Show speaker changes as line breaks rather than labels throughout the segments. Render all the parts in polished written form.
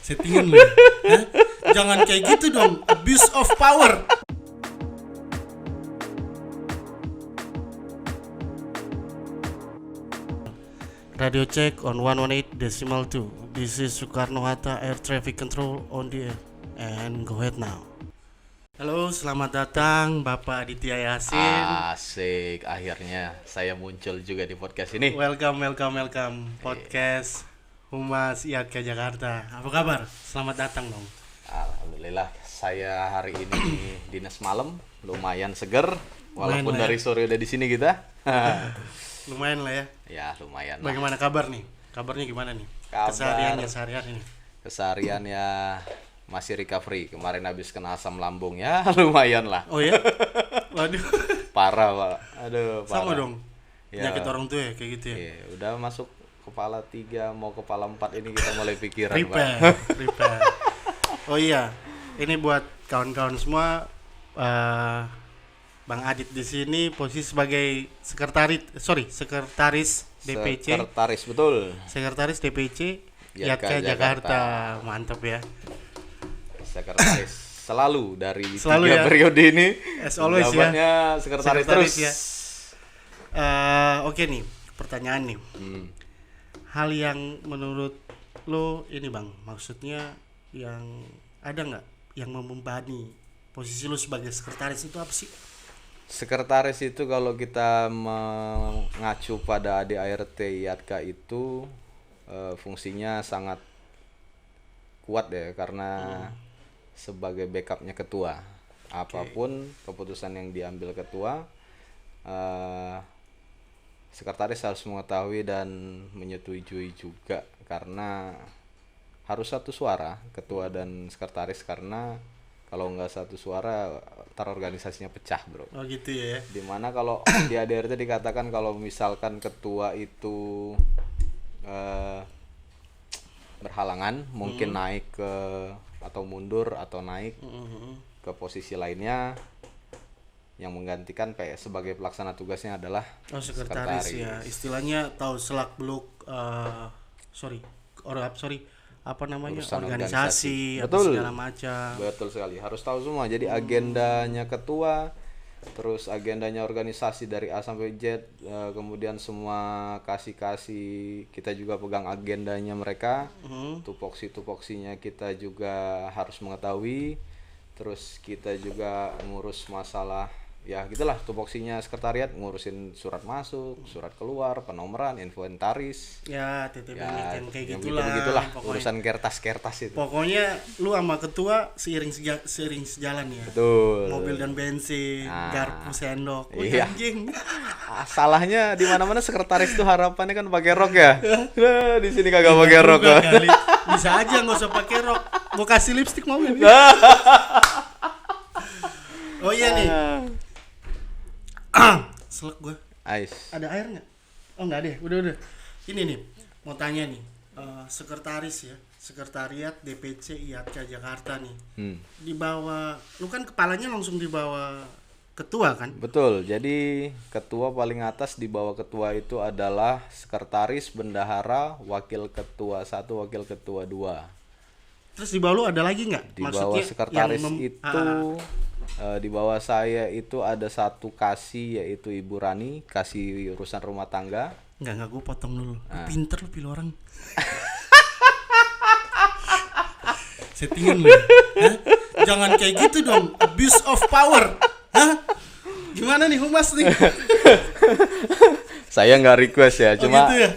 Settingan lu. Hah? Jangan kayak gitu dong. Abuse of power. Radio check on 118.2. This is Soekarno-Hatta Air Traffic Control on the air. And go ahead now. Halo, selamat datang Bapak Aditya Yasin.
Asik, akhirnya saya muncul juga di podcast ini.
Welcome. Podcast Humas IATKA Jakarta. Apa kabar? Selamat datang dong.
Alhamdulillah, saya hari ini dinas malam, lumayan seger. Walaupun
Lumayan
dari sore udah di sini kita.
Lumayan lah ya.
Ya, lumayan lah.
Bagaimana kabar nih? Kabarnya gimana nih?
Kabar-
Keseharian ini.
Keseharian ya masih recovery. Kemarin habis kena asam lambung ya, lumayan lah.
Oh ya? Waduh.
Parah, Pak. Aduh, parah.
Sama dong.
Ya.
Penyakit orang tua ya kayak gitu ya.
Iya, udah masuk kepala 3 mau kepala 4 ini kita mulai pikiran, Pak.
Repair. Oh iya, ini buat kawan-kawan semua, Bang Adit di sini posisi sebagai sekretaris DPC. Sekretaris DPC IATKA Jakarta. Mantap ya.
Sekretaris selalu dari
Selalu
3
ya.
periode ini.
As always ya.
Jawabannya sekretaris terus.
Ya. Oke nih, pertanyaan nih. Hal yang menurut lo ini Bang, maksudnya yang ada nggak yang membebani posisi lo sebagai sekretaris itu apa sih?
Sekretaris itu kalau kita mengacu pada ADART IATKA itu fungsinya sangat kuat ya, karena sebagai backupnya ketua. Apapun keputusan yang diambil ketua, sekretaris harus mengetahui dan menyetujui juga, karena harus satu suara ketua dan sekretaris, karena kalau nggak satu suara ntar organisasinya pecah, bro.
Oh gitu ya.
Dimana kalau di ADRT dikatakan kalau misalkan ketua itu berhalangan, mungkin naik ke atau mundur atau naik ke posisi lainnya, yang menggantikan sebagai pelaksana tugasnya adalah
sekretaris ya. Istilahnya tahu selak beluk apa namanya,
Urusan
organisasi atau
betul,
segala macam.
betul sekali, harus tahu semua. Jadi agendanya ketua, terus agendanya organisasi dari A sampai Z, kemudian semua kasih kita juga pegang agendanya mereka. Tupoksinya kita juga harus mengetahui. Terus kita juga ngurus masalah ya gitulah, tupoksinya sekretariat ngurusin surat masuk, surat keluar, penomoran, inventaris.
Ya, TTP
Ya,
kayak
yang
gitulah.
urusan kertas itu.
Pokoknya lu sama ketua seiring sejalan ya.
Betul.
Mobil dan bensin, garpu, sendok. Oh,
Iya.
anjing.
Salahnya di mana-mana sekretaris tuh harapannya kan pakai rok ya. Nah, di sini kagak pakai rok.
Juga kali. Bisa aja nggak usah pakai rok. Gua kasih lipstick mau nggak? Oh iya nih. Selek gue.
Ais.
Ada air nggak? Oh nggak ada. Udah. Ini nih mau tanya nih, sekretaris ya, sekretariat DPC IATKA Jakarta nih. Di bawah, lu kan kepalanya langsung di bawah ketua kan?
Betul. Jadi ketua paling atas, di bawah ketua itu adalah sekretaris, bendahara, wakil ketua 1, wakil ketua 2.
Terus di bawah lu ada lagi nggak?
Di bawah sekretaris di bawah saya itu ada satu kasih, yaitu Ibu Rani, kasih urusan rumah tangga.
Enggak, gue potong dulu. Lu pinter lu pilih orang. Settingan lu. Hah? Jangan kayak gitu dong. Abuse of power. Hah? Gimana nih humas nih?
Saya nggak request ya, cuma
gitu ya?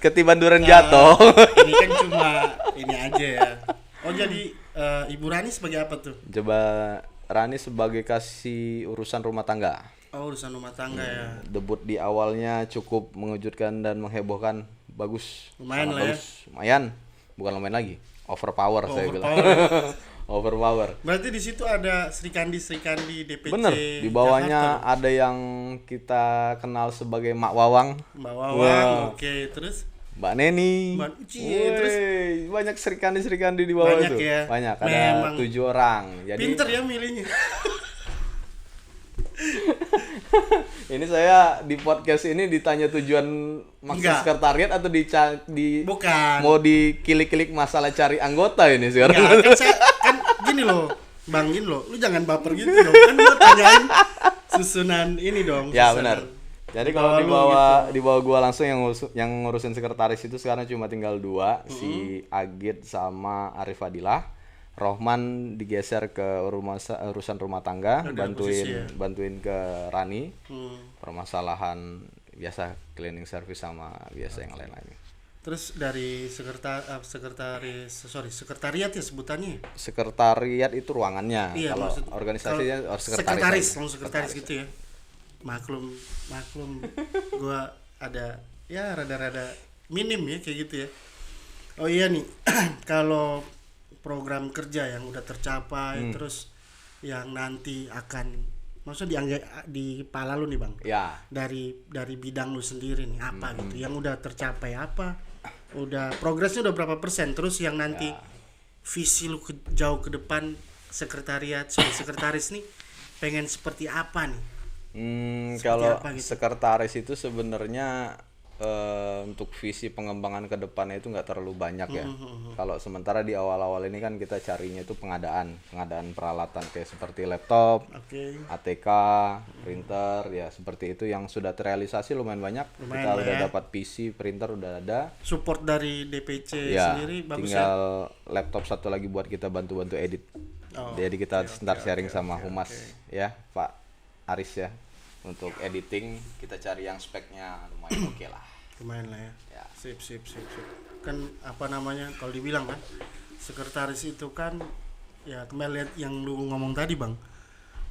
ketiban duren jatuh.
Ini kan cuma ini aja ya. Oh jadi Ibu Rani sebagai apa tuh?
Coba Rani sebagai kasih urusan rumah tangga.
Oh, urusan rumah tangga ya.
Debut di awalnya cukup mengejutkan dan menghebohkan. Bagus.
Lumayan lah ya.
Lumayan. Bukan lumayan lagi. Overpower saya bilang. Overpower.
Berarti di situ ada Sri Kandi DPC.
Bener. Di bawahnya ada yang kita kenal sebagai Mak Wawang.
Mbak Wawang. Oke, terus
Mbak Neni.
Terus
banyak Sri Kandi di bawah
banyak
itu.
Ya.
Banyak. Ada 7 orang. Jadi
pinter ya milihnya.
Ini saya di podcast ini ditanya tujuan maksud
Enggak.
sekretariat atau
Bukan.
mau dikilik-kilik masalah cari anggota ini sekarang.
Ya, kan gini loh, Bang, gini loh. Lu jangan baper gitu dong. Kan gua tanyain susunan ini dong.
Ya
susunan
benar. Jadi
di
kalau
bawah
di
lu
bawah
gitu.
di bawah gua langsung yang ngurusin sekretaris itu sekarang cuma tinggal 2, si Agit sama Arif Fadilah. Rohman digeser ke urusan rumah tangga, bantuin ke Rani. Permasalahan biasa cleaning service sama biasa yang lain-lain.
Terus dari sekretariat ya sebutannya.
Sekretariat itu ruangannya.
Iya,
Kalau organisasinya sekretaris.
Langsung sekretaris gitu ya. Maklum gua ada ya rada-rada minim ya kayak gitu ya. Oh iya nih, kalau program kerja yang udah tercapai terus yang nanti akan maksudnya di kepala lu nih Bang.
Ya.
Dari bidang lu sendiri nih apa gitu yang udah tercapai apa? Udah progresnya udah berapa persen? Terus yang nanti visi lu jauh ke depan sekretaris nih pengen seperti apa nih?
Kalau
apa gitu?
sekretaris itu sebenarnya untuk visi pengembangan ke depannya itu nggak terlalu banyak ya. Kalau sementara di awal-awal ini kan kita carinya itu pengadaan peralatan kayak seperti laptop, ATK, printer ya seperti itu yang sudah terrealisasi lumayan banyak. Kita udah dapat PC, printer udah ada.
Support dari DPC
Ya,
sendiri bagus
tinggal
ya.
laptop satu lagi buat kita bantu-bantu edit. Jadi kita sharing sama Humas ya, Pak Aris ya. Untuk editing kita cari yang speknya lumayan oke lah.
Lumayan lah ya. Sip. Kan apa namanya kalau dibilang kan sekretaris itu kan ya kembali lihat yang lu ngomong tadi Bang.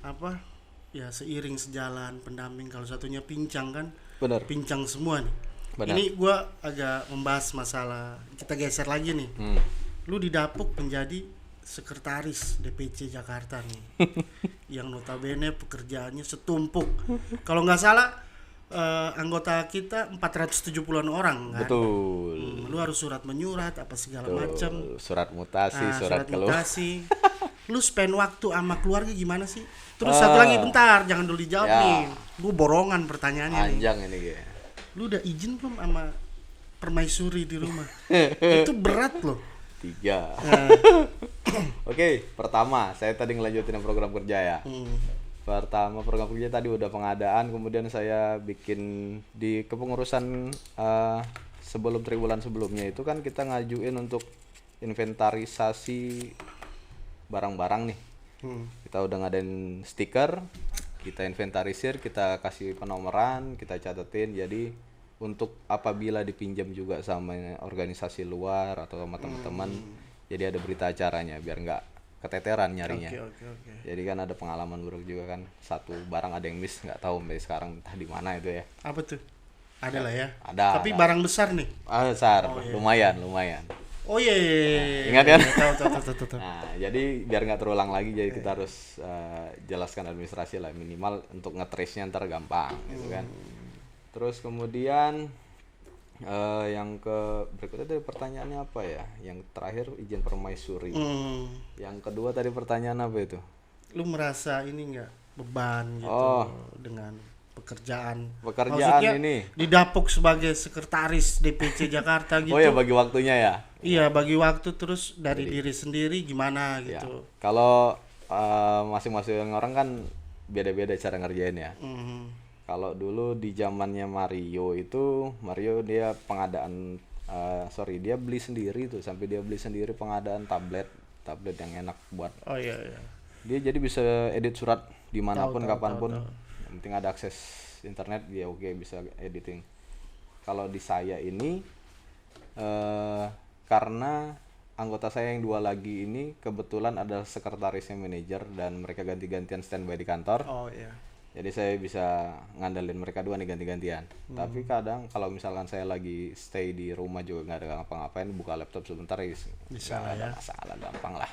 Apa? Ya seiring sejalan pendamping kalau satunya pincang kan.
Benar.
Pincang semua nih.
Benar.
Ini gua agak membahas masalah kita geser lagi nih. Lu didapuk menjadi sekretaris DPC Jakarta nih. Yang notabene pekerjaannya setumpuk. Kalau nggak salah anggota kita 470-an orang kan.
Betul.
Lu harus surat menyurat apa segala macam.
Surat mutasi, surat keluar.
mutasi. Lu spend waktu sama keluarga gimana sih? Terus satu lagi bentar, jangan dulu dijawab nih. Gua borongan pertanyaannya nih.
Panjang ini ya.
Lu udah izin belum sama permaisuri di rumah? Itu berat loh.
3. Oke, pertama saya tadi ngelanjutin program kerja ya. Pertama program kerja tadi udah pengadaan, kemudian saya bikin di kepengurusan sebelum triwulan sebelumnya itu kan kita ngajuin untuk inventarisasi barang-barang nih. Kita udah ngadain stiker, kita inventarisir, kita kasih penomoran, kita catetin. Jadi untuk apabila dipinjam juga sama organisasi luar atau sama teman-teman, jadi ada berita acaranya biar nggak keteteran nyarinya.
Oke.
Jadi kan ada pengalaman buruk juga kan, satu barang ada yang miss nggak tahu sampai sekarang entah di mana itu ya.
Apa tuh? Ada lah ya.
Ada.
Tapi barang besar nih.
Besar, lumayan.
Oh iya.
Ingat kan?
Tahu.
Nah, jadi biar nggak terulang lagi, jadi kita harus jelaskan administrasi lah minimal untuk nge-trace-nya ntar gampang, gitu kan. Terus kemudian yang berikutnya tadi pertanyaannya apa ya? Yang terakhir izin permaisuri. Yang kedua tadi pertanyaan apa itu?
Lu merasa ini nggak beban gitu dengan pekerjaan
Maksudnya, ini
didapuk sebagai sekretaris DPC Jakarta gitu.
Oh ya, bagi waktunya ya.
Iya, bagi waktu terus dari diri sendiri gimana gitu.
Ya. Kalau masing-masing orang kan beda-beda cara ngerjain ya. Kalau dulu di zamannya Mario dia pengadaan dia beli sendiri tuh, sampai dia beli sendiri pengadaan tablet yang enak buat.
Oh iya.
Dia jadi bisa edit surat dimanapun kapanpun. Yang penting ada akses internet dia bisa editing. Kalau di saya ini karena anggota saya yang 2 lagi ini kebetulan adalah sekretarisnya manajer dan mereka ganti-gantian standby di kantor.
Oh iya.
Jadi saya bisa ngandelin mereka 2 nih ganti-gantian. Tapi kadang kalau misalkan saya lagi stay di rumah juga nggak ada ngapa-ngapain, buka laptop sebentar bisa ada masalah, gampang lah.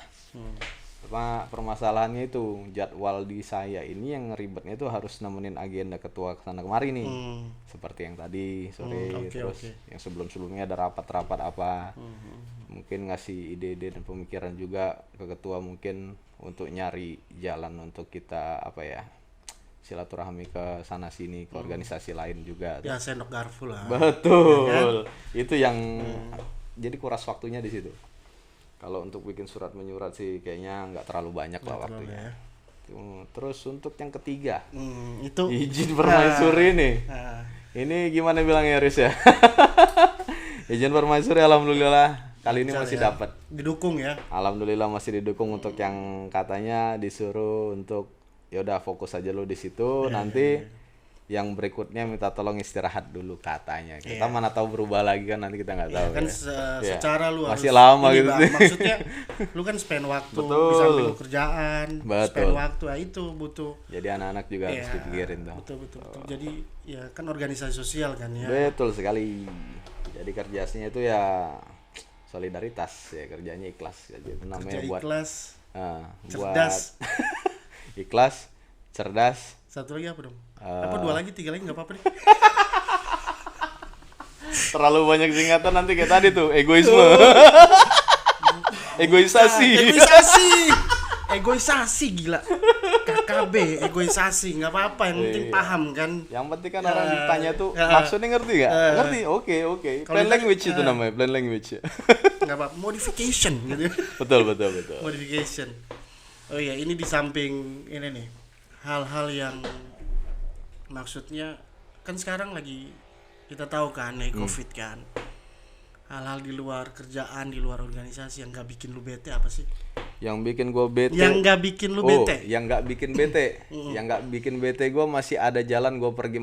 Cuma permasalahannya itu jadwal di saya ini yang ribetnya itu harus nemenin agenda ketua kesana kemari nih. Seperti yang tadi sore, terus yang sebelum-sebelumnya ada rapat-rapat apa. Mungkin ngasih ide-ide dan pemikiran juga ke ketua mungkin untuk nyari jalan untuk kita silaturahmi ke sana sini ke organisasi lain juga.
Ya sendok garpu lah.
Betul. Itu yang jadi kuras waktunya di situ. Kalau untuk bikin surat menyurat sih kayaknya nggak terlalu banyak lah waktunya. Terus untuk yang ketiga,
itu
izin permaisuri nih. Ini gimana bilangnya Riz ya? Izin permaisuri alhamdulillah kali ini masih dapat.
Didukung ya.
Alhamdulillah masih didukung untuk yang katanya disuruh untuk ya udah fokus aja lo di situ, nanti yang berikutnya minta tolong istirahat dulu katanya. Kita mana tahu berubah lagi kan, nanti kita nggak tahu.
Kan secara lu
masih
harus
lama gitu.
Maksudnya lu kan spend waktu di samping kerjaan, spend waktu itu butuh.
Jadi anak-anak juga harus dipikirin tuh.
Betul. Jadi ya kan organisasi sosial kan ya.
Betul sekali. Jadi kerjanya itu ya solidaritas ya, kerjanya ikhlas. Jadi itu namanya buat
ikhlas,
cerdas. Ikhlas, cerdas.
Satu lagi apa dong? Apa 2 lagi, 3 lagi nggak apa-apa deh.
Terlalu banyak singkatan nanti kayak tadi tuh, egoisme.
Egoisasi gila. KKB, egoisasi nggak apa-apa, yang penting paham kan.
Yang penting kan orang ditanya tuh maksudnya ngerti nggak? Ngerti, oke. Plain language itu namanya, plain language.
Nggak apa, modification gitu.
Betul.
Modification. Oh iya, ini di samping ini nih, hal-hal yang maksudnya kan sekarang lagi kita tahu kan COVID kan, hal-hal di luar kerjaan, di luar organisasi yang nggak bikin lu bete apa sih?
Yang bikin gue bete.
Yang nggak bikin lu bete.
Yang nggak bikin bete. Yang nggak bikin bete gue masih ada jalan gue pergi